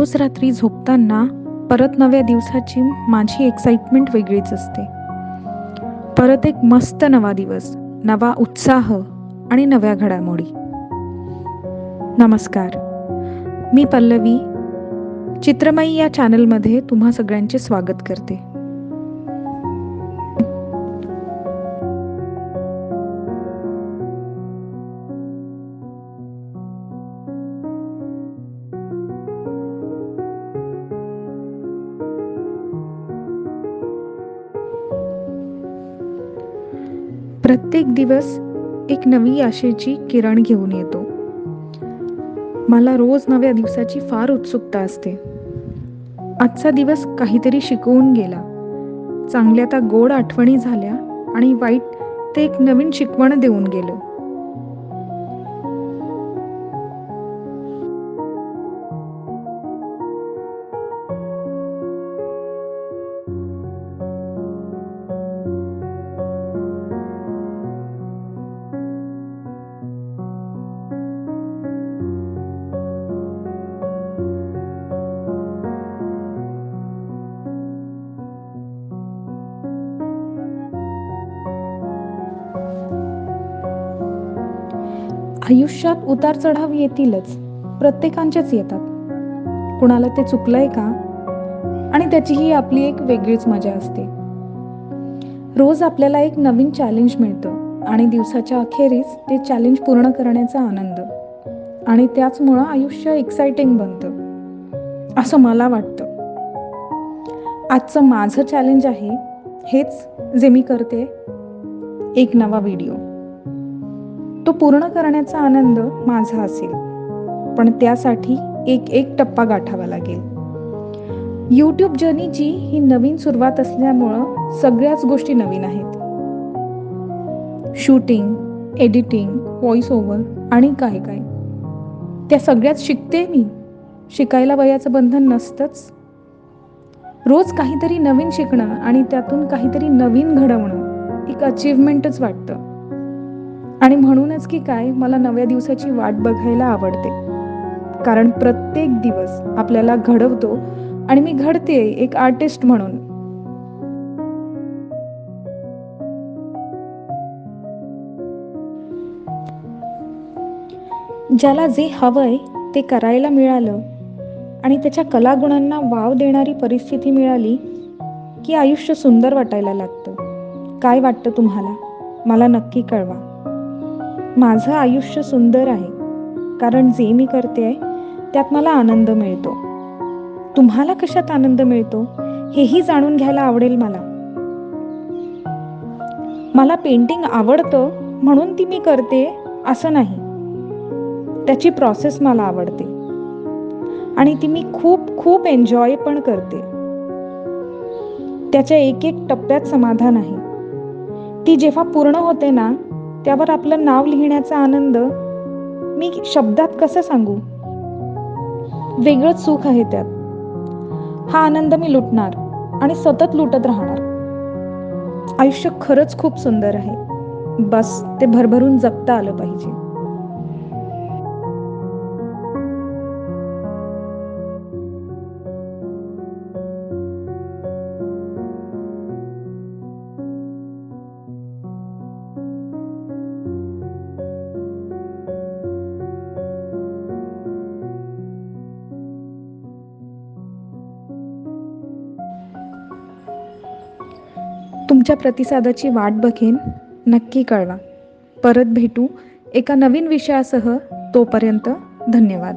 रोज रात्री झोपताना परत नव्या दिवसाची माझी एक्साइटमेंट वेगळीच असते. परत एक मस्त नवा दिवस, नवा उत्साह आणि नव्या घडामोडी. नमस्कार, मी पल्लवी चित्रमयी या चॅनलमध्ये तुम्हा सगळ्यांचे स्वागत करते. प्रत्येक दिवस एक नवी आशेची किरण घेऊन येतो. मला रोज नव्या दिवसाची फार उत्सुकता असते. आजचा दिवस काहीतरी शिकवून गेला, चांगल्या त्या गोड आठवणी झाल्या आणि वाईट ते एक नवीन शिकवण देऊन गेलं. आयुष्यात उतार चढाव येतीलच, प्रत्येकांचेच येतात. कुणाला ते चुकलंय का? आणि त्याचीही आपली एक वेगळीच मजा असते. रोज आपल्याला एक नवीन चॅलेंज मिळतं आणि दिवसाच्या अखेरीस ते चॅलेंज पूर्ण करण्याचा आनंद, आणि त्याचमुळं आयुष्य एक्साइटिंग बनतं असं मला वाटतं. आजचं माझं चॅलेंज आहे हेच जे मी करते, एक नवा व्हिडिओ. तो पूर्ण करण्याचा आनंद माझा असेल, पण त्यासाठी एक टप्पा गाठावा लागेल. यूट्यूब जर्नीची ही नवीन सुरुवात असल्यामुळं सगळ्याच गोष्टी नवीन आहेत. शूटिंग, एडिटिंग, व्हॉइस ओव्हर आणि काय काय त्या सगळ्यात शिकते मी. शिकायला वयाचं बंधन नसतंच. रोज काहीतरी नवीन शिकणं आणि त्यातून काहीतरी नवीन घडवणं एक अचीवमेंटच वाटतं. आणि म्हणूनच की काय, मला नव्या दिवसाची वाट बघायला आवडते, कारण प्रत्येक दिवस आपल्याला घडवतो आणि मी घडते एक आर्टिस्ट म्हणून. ज्याला जे हवंय ते करायला मिळालं आणि त्याच्या कलागुणांना वाव देणारी परिस्थिती मिळाली की आयुष्य सुंदर वाटायला लागतं. काय वाटतं तुम्हाला? मला नक्की कळवा. माझं आयुष्य सुंदर आहे कारण जे मी करते त्यात मला आनंद मिळतो. तुम्हाला कशात आनंद मिळतो हेही जाणून घ्यायला आवडेल मला. मला पेंटिंग आवडतं म्हणून ती मी करते असं नाही. त्याची प्रोसेस मला आवडते आणि ती मी खूप खूप एन्जॉय पण करते. त्याच्या एक टप्प्यात समाधान आहे. ती जेव्हा पूर्ण होते ना, त्यावर आपलं नाव लिहिण्याचा आनंद मी शब्दात कसं सांगू. वेगळंच सुख आहे त्यात. हा आनंद मी लुटणार आणि सतत लुटत राहणार. आयुष्य खरंच खूप सुंदर आहे, बस ते भरभरून जगता आलं पाहिजे. तुमच्या प्रतिसादाची वाट बघेन. नक्की कळवा. परत भेटू एका नवीन विषयासह. तोपर्यंत धन्यवाद.